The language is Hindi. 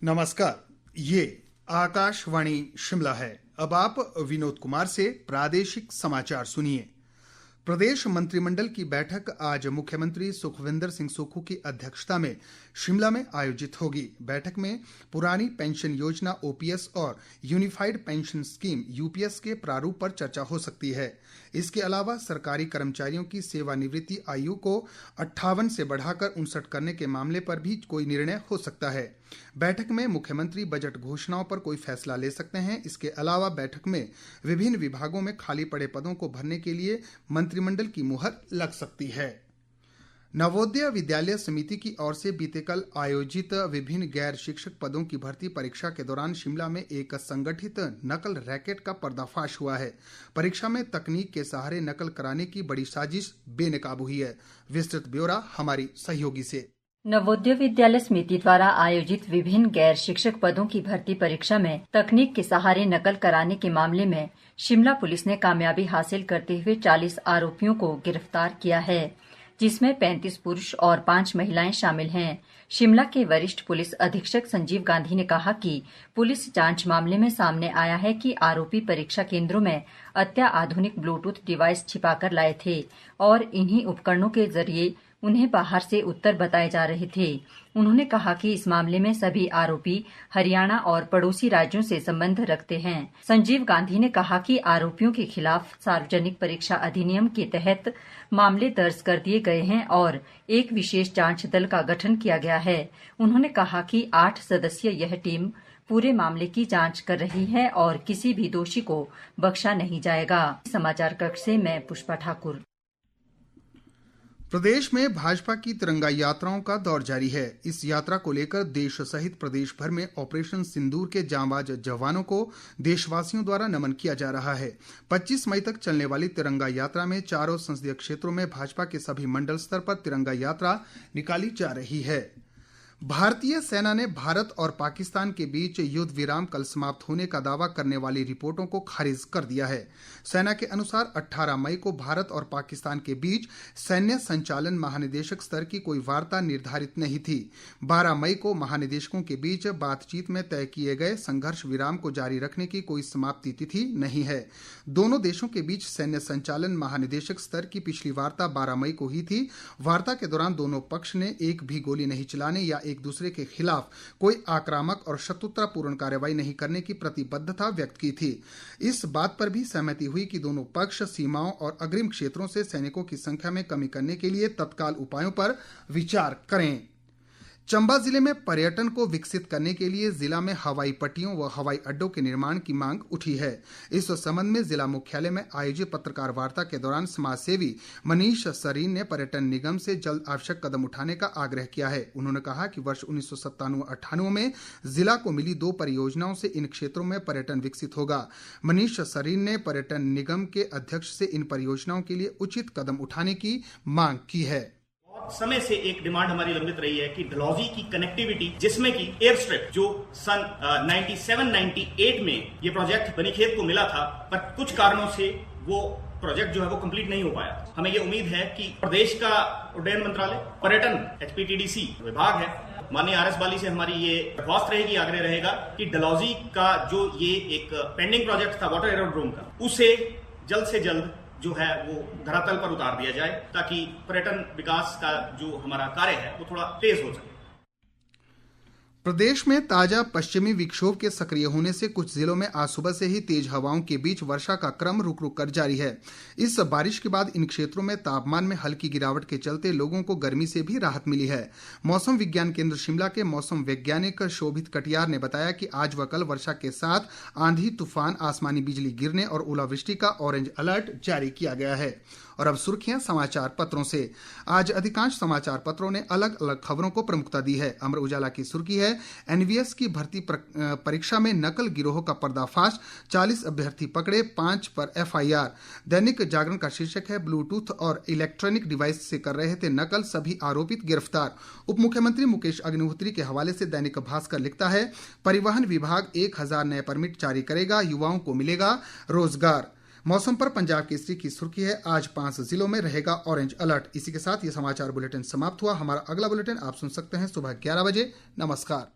नमस्कार, ये आकाशवाणी शिमला है। अब आप विनोद कुमार से प्रादेशिक समाचार सुनिए। प्रदेश मंत्रिमंडल की बैठक आज मुख्यमंत्री सुखविंदर सिंह सुक्खू की अध्यक्षता में शिमला में आयोजित होगी। बैठक में पुरानी पेंशन योजना ओपीएस और यूनिफाइड पेंशन स्कीम यूपीएस के प्रारूप पर चर्चा हो सकती है। इसके अलावा सरकारी कर्मचारियों की सेवानिवृत्ति आयु को 58 से बढ़ाकर 59 करने के मामले पर भी कोई निर्णय हो सकता है। बैठक में मुख्यमंत्री बजट घोषणाओं पर कोई फैसला ले सकते हैं। इसके अलावा बैठक में विभिन्न विभागों में खाली पड़े पदों को भरने के लिए मंत्रिमंडल की मुहर लग सकती है। नवोदय विद्यालय समिति की ओर से बीते कल आयोजित विभिन्न गैर शिक्षक पदों की भर्ती परीक्षा के दौरान शिमला में एक संगठित नकल रैकेट का पर्दाफाश हुआ है। परीक्षा में तकनीक के सहारे नकल कराने की बड़ी साजिश बेनकाब हुई है। विस्तृत ब्यौरा हमारी सहयोगी से। नवोदय विद्यालय समिति द्वारा आयोजित विभिन्न गैर शिक्षक पदों की भर्ती परीक्षा में तकनीक के सहारे नकल कराने के मामले में शिमला पुलिस ने कामयाबी हासिल करते हुए 40 आरोपियों को गिरफ्तार किया है, जिसमें 35 पुरुष और 5 महिलाएं शामिल हैं। शिमला के वरिष्ठ पुलिस अधीक्षक संजीव गांधी ने कहा कि पुलिस जांच मामले में सामने आया है कि आरोपी परीक्षा केंद्रों में अत्याधुनिक ब्लूटूथ डिवाइस छिपाकर लाए थे और इन्हीं उपकरणों के जरिए उन्हें बाहर से उत्तर बताए जा रहे थे। उन्होंने कहा कि इस मामले में सभी आरोपी हरियाणा और पड़ोसी राज्यों से संबंध रखते हैं। संजीव गांधी ने कहा कि आरोपियों के खिलाफ सार्वजनिक परीक्षा अधिनियम के तहत मामले दर्ज कर दिए गए हैं और एक विशेष जांच दल का गठन किया गया है। उन्होंने कहा कि 8 सदस्यीय यह टीम पूरे मामले की जांच कर रही है और किसी भी दोषी को बख्शा नहीं जाएगा। समाचार कक्ष से मैं पुष्पा ठाकुर। प्रदेश में भाजपा की तिरंगा यात्राओं का दौर जारी है। इस यात्रा को लेकर देश सहित प्रदेश भर में ऑपरेशन सिंदूर के जांबाज जवानों को देशवासियों द्वारा नमन किया जा रहा है। 25 मई तक चलने वाली तिरंगा यात्रा में चारों संसदीय क्षेत्रों में भाजपा के सभी मंडल स्तर पर तिरंगा यात्रा निकाली जा रही है। भारतीय सेना ने भारत और पाकिस्तान के बीच युद्ध विराम कल समाप्त होने का दावा करने वाली रिपोर्टों को खारिज कर दिया है। सेना के अनुसार 18 मई को भारत और पाकिस्तान के बीच सैन्य संचालन महानिदेशक स्तर की कोई वार्ता निर्धारित नहीं थी। 12 मई को महानिदेशकों के बीच बातचीत में तय किए गए संघर्ष विराम को जारी रखने की कोई समाप्ति तिथि नहीं है। दोनों देशों के बीच सैन्य संचालन महानिदेशक स्तर की पिछली वार्ता 12 मई को ही थी। वार्ता के दौरान दोनों पक्ष ने एक भी गोली नहीं चलाने या एक दूसरे के खिलाफ कोई आक्रामक और शत्रुतापूर्ण कार्रवाई नहीं करने की प्रतिबद्धता व्यक्त की थी। इस बात पर भी सहमति हुई कि दोनों पक्ष सीमाओं और अग्रिम क्षेत्रों से सैनिकों की संख्या में कमी करने के लिए तत्काल उपायों पर विचार करें। चंबा जिले में पर्यटन को विकसित करने के लिए जिला में हवाई पट्टियों व हवाई अड्डों के निर्माण की मांग उठी है। इस संबंध में जिला मुख्यालय में आयोजित पत्रकार वार्ता के दौरान समाजसेवी मनीष सरीन ने पर्यटन निगम से जल्द आवश्यक कदम उठाने का आग्रह किया है। उन्होंने कहा कि वर्ष 1997-98 में जिला को मिली 2 परियोजनाओं से इन क्षेत्रों में पर्यटन विकसित होगा। मनीष सरीन ने पर्यटन निगम के अध्यक्ष से इन परियोजनाओं के लिए उचित कदम उठाने की मांग की है। समय से एक डिमांड हमारी लंबित रही है कि डलहौजी की कनेक्टिविटी, जिसमें कि एयर स्ट्रिप जो सन 97-98 में ये प्रोजेक्ट बनीखेत को मिला था, पर कुछ कारणों से वो प्रोजेक्ट जो है वो कंप्लीट नहीं हो पाया। हमें ये उम्मीद है कि प्रदेश का उड्डयन मंत्रालय, पर्यटन HPTDC विभाग है, माननीय RS बाली से हमारी ये दरख्वास्त रहेगी, आग्रह रहेगा कि डलहौजी का जो ये एक पेंडिंग प्रोजेक्ट था वाटर एरोड्रोम का, उसे जल्द से जल्द जो है वो धरातल पर उतार दिया जाए, ताकि पर्यटन विकास का जो हमारा कार्य है वो थोड़ा तेज हो सके। प्रदेश में ताजा पश्चिमी विक्षोभ के सक्रिय होने से कुछ जिलों में आज सुबह से ही तेज हवाओं के बीच वर्षा का क्रम रुक रुक कर जारी है। इस बारिश के बाद इन क्षेत्रों में तापमान में हल्की गिरावट के चलते लोगों को गर्मी से भी राहत मिली है। मौसम विज्ञान केंद्र शिमला के मौसम वैज्ञानिक शोभित कटियार ने बताया कि आज व कल वर्षा के साथ आंधी, तूफान, आसमानी बिजली गिरने और ओलावृष्टि का ऑरेंज अलर्ट जारी किया गया है। और अब सुर्खियां समाचार पत्रों से। आज अधिकांश समाचार पत्रों ने अलग अलग खबरों को प्रमुखता दी है। अमर उजाला की सुर्खी है एनवीएस की भर्ती परीक्षा में नकल गिरोह का पर्दाफाश, 40 अभ्यर्थी पकड़े, 5 पर FIR। दैनिक जागरण का शीर्षक है ब्लूटूथ और इलेक्ट्रॉनिक डिवाइस से कर रहे थे नकल, सभी आरोपित गिरफ्तार। उप मुख्यमंत्री मुकेश अग्निहोत्री के हवाले से दैनिक भास्कर लिखता है परिवहन विभाग 1000 नए परमिट जारी करेगा, युवाओं को मिलेगा रोजगार। मौसम पर पंजाब केसरी की सुर्खी है आज 5 जिलों में रहेगा ऑरेंज अलर्ट। इसी के साथ ये समाचार बुलेटिन समाप्त हुआ। हमारा अगला बुलेटिन आप सुन सकते हैं सुबह 11 बजे। नमस्कार।